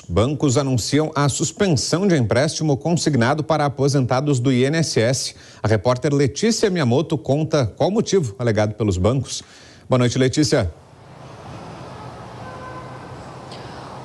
Bancos anunciam a suspensão de empréstimo consignado para aposentados do INSS. A repórter Letícia Miyamoto conta qual o motivo alegado pelos bancos. Boa noite, Letícia.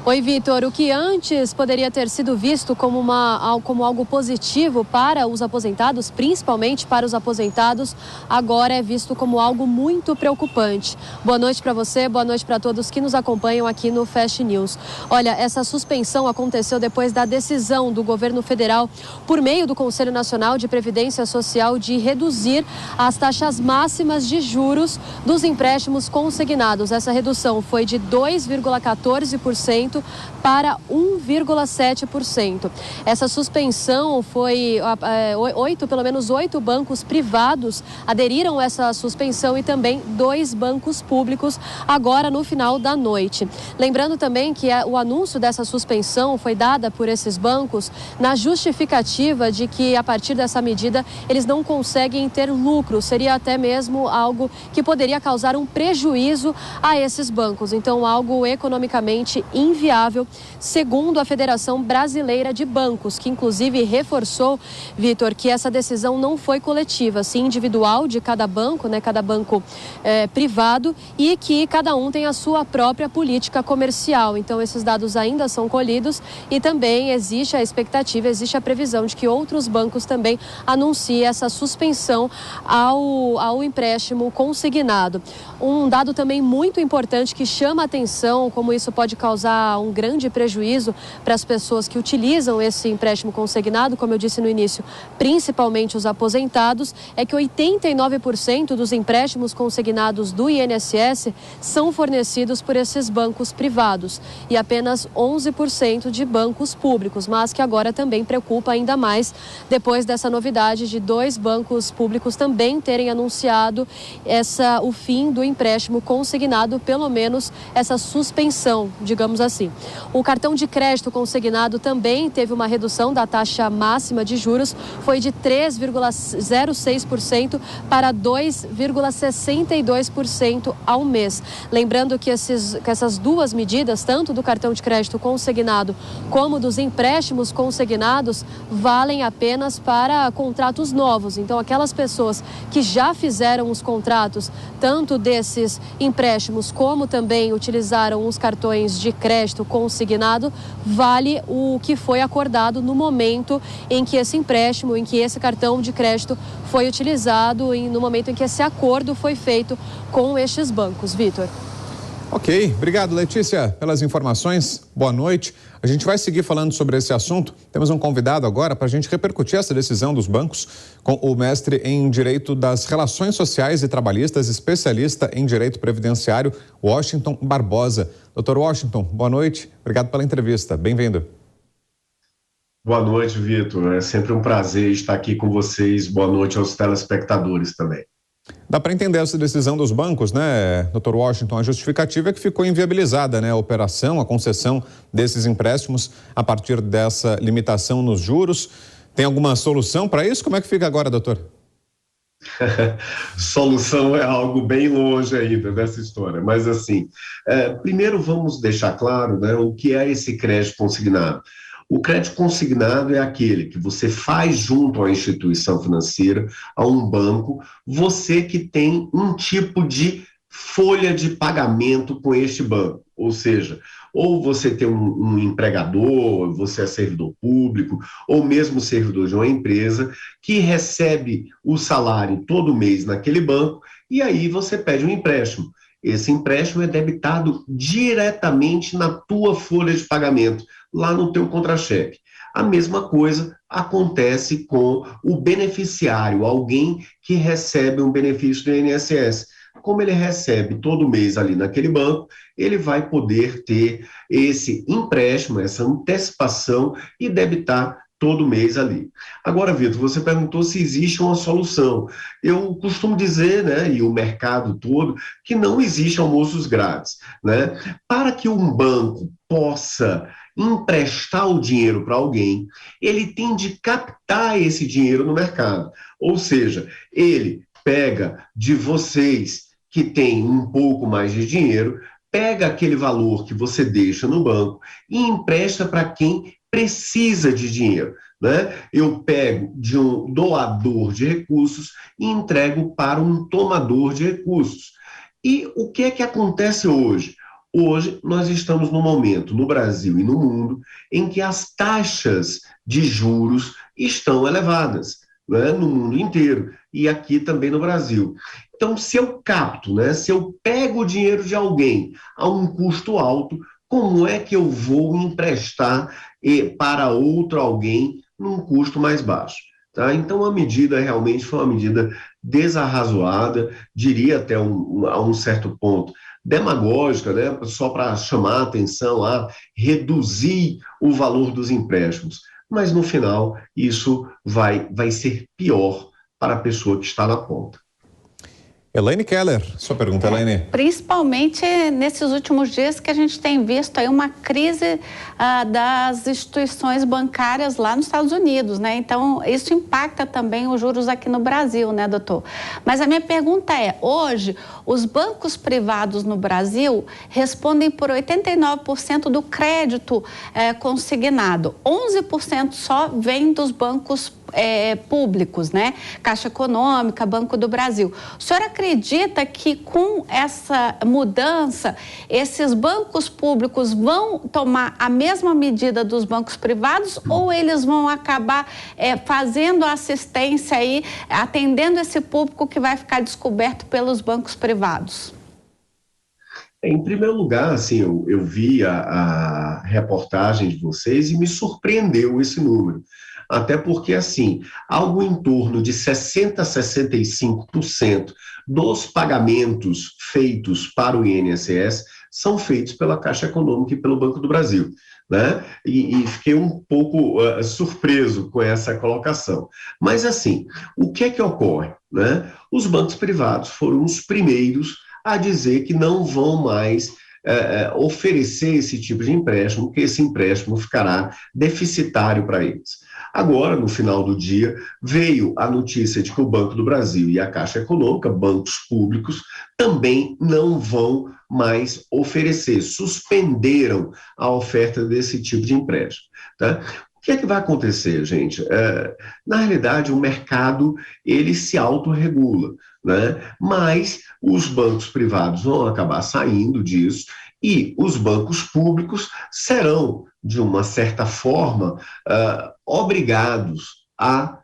Oi, Vitor. O que antes poderia ter sido visto como algo positivo para os aposentados, principalmente para os aposentados, agora é visto como algo muito preocupante. Boa noite para você, boa noite para todos que nos acompanham aqui no Fast News. Olha, essa suspensão aconteceu depois da decisão do governo federal, por meio do Conselho Nacional de Previdência Social, de reduzir as taxas máximas de juros dos empréstimos consignados. Essa redução foi de 2,14% para 1,7%. Essa suspensão foi pelo menos oito bancos privados aderiram a essa suspensão e também 2 bancos públicos agora no final da noite. Lembrando também que o anúncio dessa suspensão foi dada por esses bancos na justificativa de que a partir dessa medida eles não conseguem ter lucro, seria até mesmo algo que poderia causar um prejuízo a esses bancos, então algo economicamente inviável, segundo a Federação Brasileira de Bancos, que inclusive reforçou, Vitor, que essa decisão não foi coletiva, sim individual de cada banco, cada banco privado, e que cada um tem a sua própria política comercial. Então esses dados ainda são colhidos e também existe a expectativa, existe a previsão de que outros bancos também anunciem essa suspensão ao empréstimo consignado. Um dado também muito importante que chama a atenção, como isso pode causar um grande prejuízo para as pessoas que utilizam esse empréstimo consignado, como eu disse no início, principalmente os aposentados, é que 89% dos empréstimos consignados do INSS são fornecidos por esses bancos privados e apenas 11% de bancos públicos, mas que agora também preocupa ainda mais depois dessa novidade de 2 bancos públicos também terem anunciado o fim do empréstimo consignado, pelo menos essa suspensão, digamos assim. O cartão de crédito consignado também teve uma redução da taxa máxima de juros, foi de 3,06% para 2,62% ao mês. Lembrando que essas duas medidas, tanto do cartão de crédito consignado como dos empréstimos consignados, valem apenas para contratos novos. Então, aquelas pessoas que já fizeram os contratos, tanto desses empréstimos como também utilizaram os cartões de crédito consignado, vale o que foi acordado no momento em que esse empréstimo, em que esse cartão de crédito foi utilizado, no momento em que esse acordo foi feito com estes bancos. Vitor. Ok, obrigado, Letícia, pelas informações. Boa noite. A gente vai seguir falando sobre esse assunto. Temos um convidado agora para a gente repercutir essa decisão dos bancos com o mestre em Direito das Relações Sociais e Trabalhistas, especialista em Direito Previdenciário, Washington Barbosa. Doutor Washington, boa noite. Obrigado pela entrevista. Bem-vindo. Boa noite, Vitor. É sempre um prazer estar aqui com vocês. Boa noite aos telespectadores também. Dá para entender essa decisão dos bancos, né, doutor Washington? A justificativa é que ficou inviabilizada, a operação, a concessão desses empréstimos a partir dessa limitação nos juros. Tem alguma solução para isso? Como é que fica agora, doutor? Solução é algo bem longe ainda dessa história, mas assim, primeiro vamos deixar claro, o que é esse crédito consignado. O crédito consignado é aquele que você faz junto à instituição financeira, a um banco, você que tem um tipo de folha de pagamento com este banco, ou seja, ou você tem um empregador, você é servidor público, ou mesmo servidor de uma empresa, que recebe o salário todo mês naquele banco, e aí você pede um empréstimo. Esse empréstimo é debitado diretamente na tua folha de pagamento, lá no teu contra-cheque. A mesma coisa acontece com o beneficiário, alguém que recebe um benefício do INSS. Como ele recebe todo mês ali naquele banco, ele vai poder ter esse empréstimo, essa antecipação e debitar todo mês ali. Agora, Vitor, você perguntou se existe uma solução. Eu costumo dizer, e o mercado todo, que não existe almoços grátis, Para que um banco possa emprestar o dinheiro para alguém, ele tem de captar esse dinheiro no mercado. Ou seja, ele pega de vocês que têm um pouco mais de dinheiro, pega aquele valor que você deixa no banco e empresta para quem precisa de dinheiro, né? Eu pego de um doador de recursos e entrego para um tomador de recursos. E o que é que acontece hoje? Hoje nós estamos num momento, no Brasil e no mundo, em que as taxas de juros estão elevadas, né? No mundo inteiro e aqui também no Brasil. Então, se eu capto, né, se eu pego o dinheiro de alguém a um custo alto, como é que eu vou emprestar para outro alguém num custo mais baixo? Tá? Então, a medida realmente foi uma medida desarrazoada, diria até a um certo ponto, demagógica, né, só para chamar a atenção, a reduzir o valor dos empréstimos. Mas, no final, isso vai ser pior para a pessoa que está na ponta. Elaine Keller, sua pergunta, Elaine. Principalmente nesses últimos dias que a gente tem visto aí uma crise das instituições bancárias lá nos Estados Unidos, né? Então, isso impacta também os juros aqui no Brasil, né, doutor? Mas a minha pergunta é, hoje, os bancos privados no Brasil respondem por 89% do crédito consignado. 11% só vem dos bancos públicos, né? Caixa Econômica, Banco do Brasil. O senhor acredita que com essa mudança, esses bancos públicos vão tomar a mesma medida dos bancos privados ou eles vão acabar fazendo assistência aí, atendendo esse público que vai ficar descoberto pelos bancos privados? Em primeiro lugar, assim, eu vi a reportagem de vocês e me surpreendeu esse número. Até porque, assim, algo em torno de 60% a 65% dos pagamentos feitos para o INSS são feitos pela Caixa Econômica e pelo Banco do Brasil, né? E fiquei um pouco surpreso com essa colocação. Mas, assim, o que é que ocorre, né? Os bancos privados foram os primeiros a dizer que não vão mais oferecer esse tipo de empréstimo, que esse empréstimo ficará deficitário para eles. Agora, no final do dia, veio a notícia de que o Banco do Brasil e a Caixa Econômica, bancos públicos, também não vão mais oferecer, suspenderam a oferta desse tipo de empréstimo, tá? O que é que vai acontecer, gente? Na realidade, o mercado, ele se autorregula, né? Mas os bancos privados vão acabar saindo disso e os bancos públicos serão, de uma certa forma, obrigados a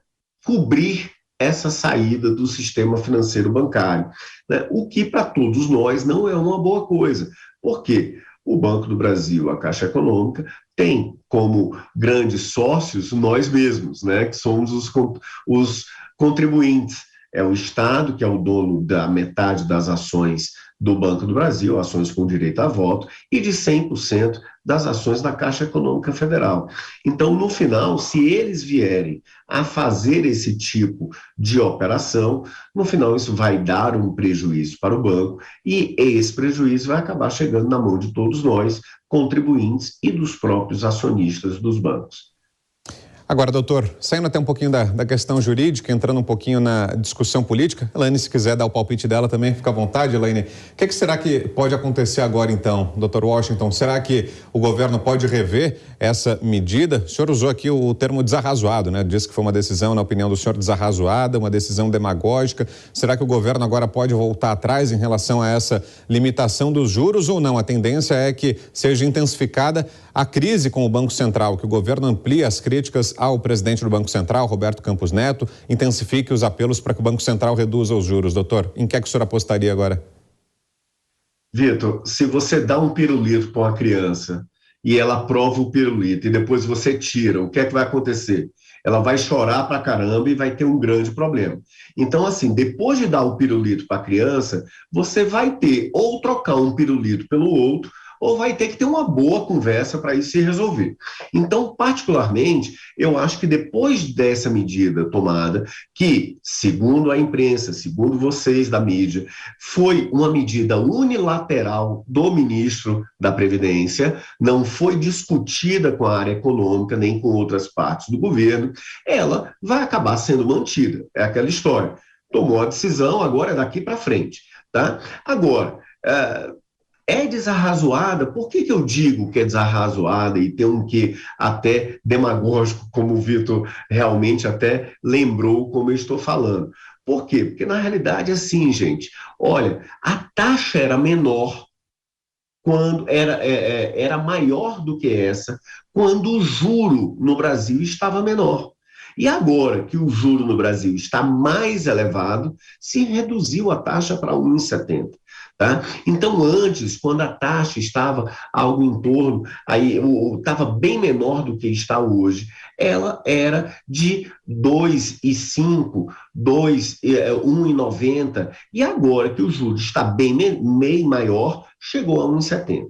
cobrir essa saída do sistema financeiro bancário, né? O que para todos nós não é uma boa coisa. Por quê? O Banco do Brasil, a Caixa Econômica, tem como grandes sócios nós mesmos, né? Que somos os contribuintes. É o Estado que é o dono da metade das ações do Banco do Brasil, ações com direito a voto, e de 100% das ações da Caixa Econômica Federal. Então, no final, se eles vierem a fazer esse tipo de operação, no final isso vai dar um prejuízo para o banco e esse prejuízo vai acabar chegando na mão de todos nós, contribuintes e dos próprios acionistas dos bancos. Agora, doutor, saindo até um pouquinho da questão jurídica, entrando um pouquinho na discussão política, Elaine, se quiser dar o palpite dela também, fica à vontade, Elaine. O que será que pode acontecer agora, então, doutor Washington? Será que o governo pode rever essa medida? O senhor usou aqui o termo desarrazoado, né? Disse que foi uma decisão, na opinião do senhor, desarrazoada, uma decisão demagógica. Será que o governo agora pode voltar atrás em relação a essa limitação dos juros ou não? A tendência é que seja intensificada a crise com o Banco Central, que o governo amplie as críticas ao presidente do Banco Central, Roberto Campos Neto, intensifique os apelos para que o Banco Central reduza os juros. Doutor, em que é que o senhor apostaria agora? Vitor, se você dá um pirulito para uma criança e ela prova o pirulito e depois você tira, o que é que vai acontecer? Ela vai chorar pra caramba e vai ter um grande problema. Então, assim, depois de dar o pirulito para a criança, você vai ter ou trocar um pirulito pelo outro, ou vai ter que ter uma boa conversa para isso se resolver. Então, particularmente, eu acho que depois dessa medida tomada, que, segundo a imprensa, segundo vocês da mídia, foi uma medida unilateral do ministro da Previdência, não foi discutida com a área econômica, nem com outras partes do governo, ela vai acabar sendo mantida. É aquela história. Tomou a decisão, agora é daqui para frente, tá? Agora, é desarrazoada. Por que eu digo que é desarrazoada e tem um quê até demagógico, como o Vitor realmente até lembrou como eu estou falando? Por quê? Porque na realidade, assim, gente, olha, a taxa era menor quando era maior do que essa, quando o juro no Brasil estava menor. E agora que o juro no Brasil está mais elevado, se reduziu a taxa para 1,70. Tá? Então, antes, quando a taxa estava algo em torno, aí estava bem menor do que está hoje, ela era de 2,5, 1,90, e agora que o juro está bem maior, chegou a 1,70.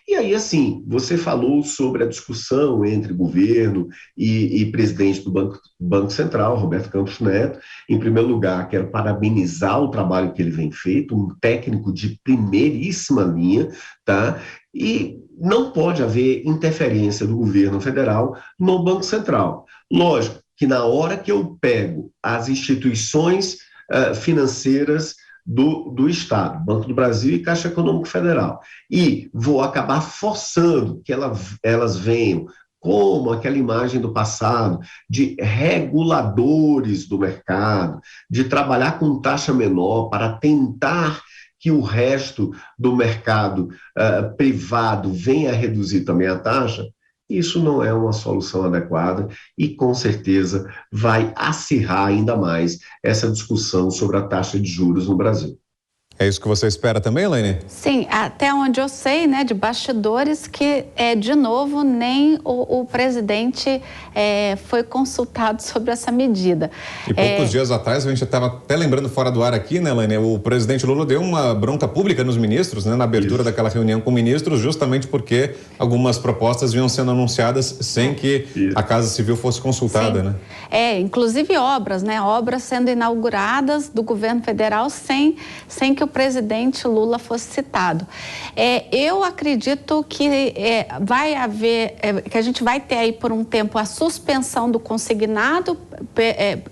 E aí, assim, você falou sobre a discussão entre governo e presidente do Banco Central, Roberto Campos Neto. Em primeiro lugar, quero parabenizar o trabalho que ele vem feito, um técnico de primeiríssima linha, tá? E não pode haver interferência do governo federal no Banco Central. Lógico que na hora que eu pego as instituições financeiras do Estado, Banco do Brasil e Caixa Econômica Federal, e vou acabar forçando que elas venham, como aquela imagem do passado, de reguladores do mercado, de trabalhar com taxa menor para tentar que o resto do mercado privado venha a reduzir também a taxa, isso não é uma solução adequada e, com certeza, vai acirrar ainda mais essa discussão sobre a taxa de juros no Brasil. É isso que você espera também, Elaine? Sim, até onde eu sei, né, de bastidores, que, de novo, nem o presidente foi consultado sobre essa medida. E poucos dias atrás, a gente estava até lembrando fora do ar aqui, né, Elaine, o presidente Lula deu uma bronca pública nos ministros, né, na abertura daquela reunião com ministros, justamente porque algumas propostas vinham sendo anunciadas sem que a Casa Civil fosse consultada, Sim. né? Inclusive obras, né, obras sendo inauguradas do governo federal sem que o presidente Lula fosse citado. Eu acredito que vai haver, que a gente vai ter aí por um tempo a suspensão do consignado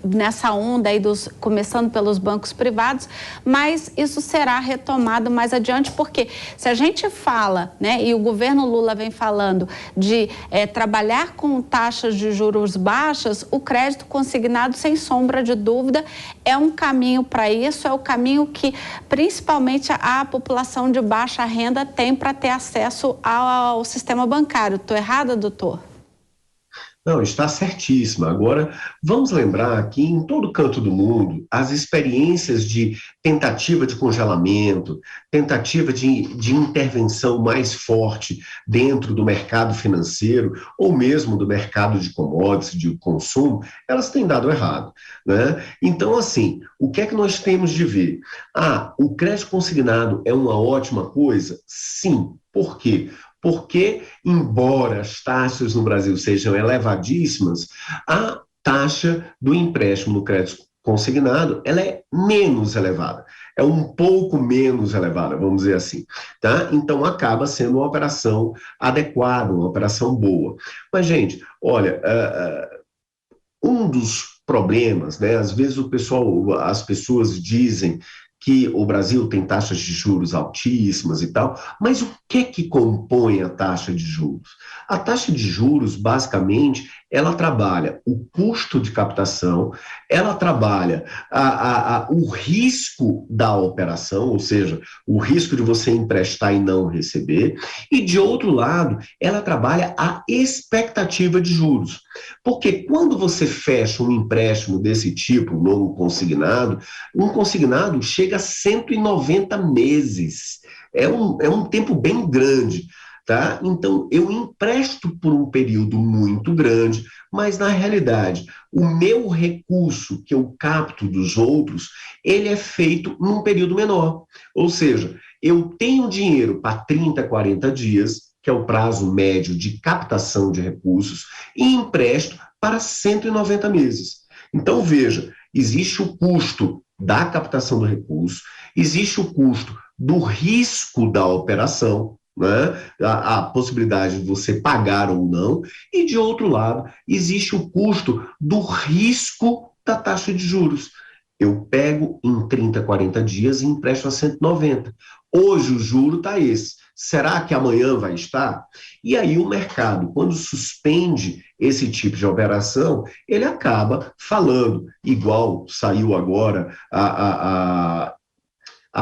nessa onda aí começando pelos bancos privados, mas isso será retomado mais adiante, porque se a gente fala, né, e o governo Lula vem falando de trabalhar com taxas de juros baixas, o crédito consignado, sem sombra de dúvida, é um caminho para isso, é o caminho que principalmente a população de baixa renda tem para ter acesso ao sistema bancário. Estou errada, doutor? Não, está certíssima. Agora, vamos lembrar que em todo canto do mundo, as experiências de tentativa de congelamento, tentativa de intervenção mais forte dentro do mercado financeiro, ou mesmo do mercado de commodities, de consumo, elas têm dado errado, né? Então, assim, o que é que nós temos de ver? O crédito consignado é uma ótima coisa? Sim. Por quê? Porque, embora as taxas no Brasil sejam elevadíssimas, a taxa do empréstimo no crédito consignado, ela é menos elevada, é um pouco menos elevada, vamos dizer assim, tá? Então, acaba sendo uma operação adequada, uma operação boa. Mas, gente, olha, um dos problemas, né, às vezes as pessoas dizem que o Brasil tem taxas de juros altíssimas e tal, mas o que compõe a taxa de juros? A taxa de juros, basicamente, ela trabalha o custo de captação, ela trabalha o risco da operação, ou seja, o risco de você emprestar e não receber, e, de outro lado, ela trabalha a expectativa de juros. Porque quando você fecha um empréstimo desse tipo, um consignado chega a 190 meses. É um tempo bem grande, tá? Então, eu empresto por um período muito grande, mas, na realidade, o meu recurso que eu capto dos outros, ele é feito num período menor. Ou seja, eu tenho dinheiro para 30, 40 dias, que é o prazo médio de captação de recursos, e empresto para 190 meses. Então, veja, existe o custo da captação do recurso, existe o custo do risco da operação, né? A possibilidade de você pagar ou não, e, de outro lado, existe o custo do risco da taxa de juros. Eu pego em 30, 40 dias e empresto a 190. Hoje o juro está esse, Será que amanhã vai estar? E aí o mercado, quando suspende esse tipo de operação, ele acaba falando, igual saiu agora a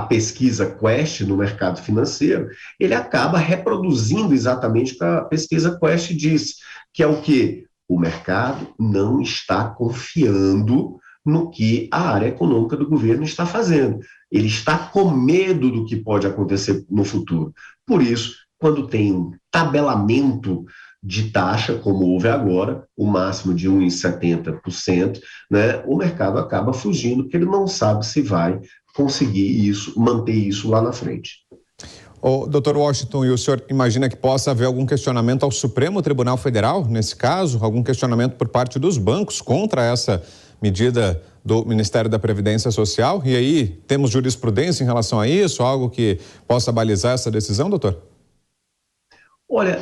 pesquisa Quest no mercado financeiro, ele acaba reproduzindo exatamente o que a pesquisa Quest diz, que é o quê? O mercado não está confiando no que a área econômica do governo está fazendo. Ele está com medo do que pode acontecer no futuro. Por isso, quando tem um tabelamento de taxa, como houve agora, o máximo de 1,70%, né, o mercado acaba fugindo, porque ele não sabe se vai conseguir isso, manter isso lá na frente. O Dr. Washington, e o senhor imagina que possa haver algum questionamento ao Supremo Tribunal Federal, nesse caso? Algum questionamento por parte dos bancos contra essa medida do Ministério da Previdência Social? E aí, temos jurisprudência em relação a isso? Algo que possa balizar essa decisão, doutor? Olha,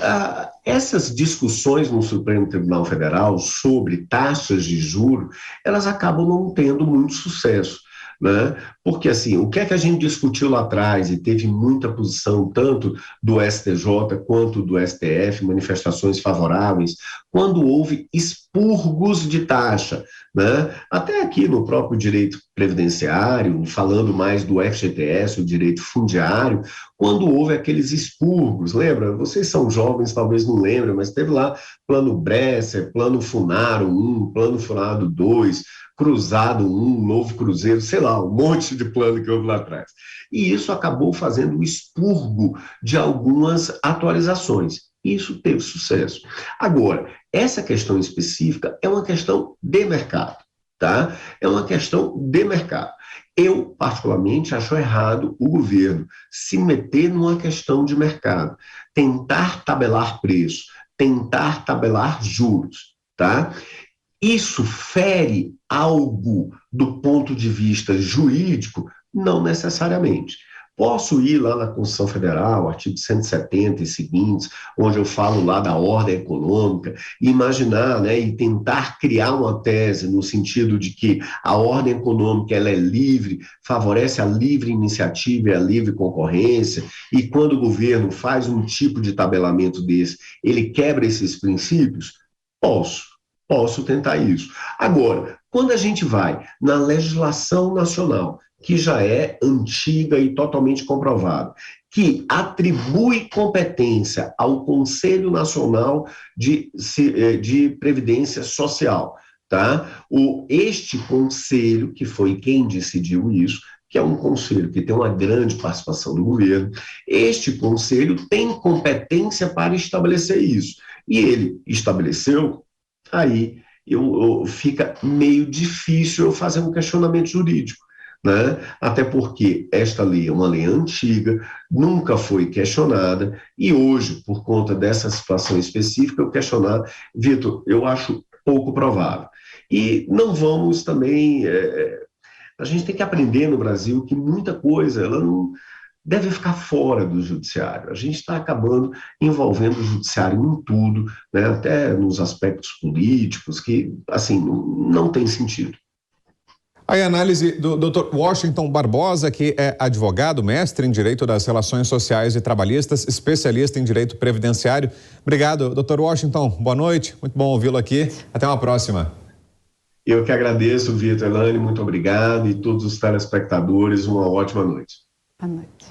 essas discussões no Supremo Tribunal Federal sobre taxas de juros, elas acabam não tendo muito sucesso. Né? Porque, assim, o que é que a gente discutiu lá atrás e teve muita posição, tanto do STJ quanto do STF, manifestações favoráveis, quando houve expurgos de taxa, né? Até aqui no próprio direito previdenciário, falando mais do FGTS, o direito fundiário, quando houve aqueles expurgos, lembra? Vocês são jovens, talvez não lembrem, mas teve lá plano Bresser, plano Funaro 1, plano Funaro 2, Cruzado 1, Novo Cruzeiro, sei lá, um monte de plano que houve lá atrás. E isso acabou fazendo um expurgo de algumas atualizações. Isso teve sucesso. Agora, essa questão específica é uma questão de mercado, tá? É uma questão de mercado. Eu, particularmente, acho errado o governo se meter numa questão de mercado, tentar tabelar preço, tentar tabelar juros, tá? Isso fere algo do ponto de vista jurídico? Não necessariamente. Posso ir lá na Constituição Federal, artigo 170 e seguintes, onde eu falo lá da ordem econômica, e imaginar, né, e tentar criar uma tese no sentido de que a ordem econômica ela é livre, favorece a livre iniciativa e a livre concorrência, e quando o governo faz um tipo de tabelamento desse, ele quebra esses princípios? Posso tentar isso. Agora, quando a gente vai na legislação nacional, que já é antiga e totalmente comprovada, que atribui competência ao Conselho Nacional de Previdência Social, tá? Este conselho, que foi quem decidiu isso, que é um conselho que tem uma grande participação do governo, este conselho tem competência para estabelecer isso. E ele estabeleceu, aí fica meio difícil eu fazer um questionamento jurídico, né? Até porque esta lei é uma lei antiga, nunca foi questionada, e hoje, por conta dessa situação específica, eu questionar, Vitor, eu acho pouco provável. E não vamos também... a gente tem que aprender no Brasil que muita coisa, ela não deve ficar fora do judiciário. A gente está acabando envolvendo o judiciário em tudo, né, até nos aspectos políticos, que, assim, não tem sentido. Aí a análise do Dr. Washington Barbosa, que é advogado, mestre em Direito das Relações Sociais e Trabalhistas, especialista em Direito Previdenciário. Obrigado, Dr. Washington. Boa noite. Muito bom ouvi-lo aqui. Até uma próxima. Eu que agradeço, Vitor, Elaine, muito obrigado, e todos os telespectadores, uma ótima noite. Boa noite.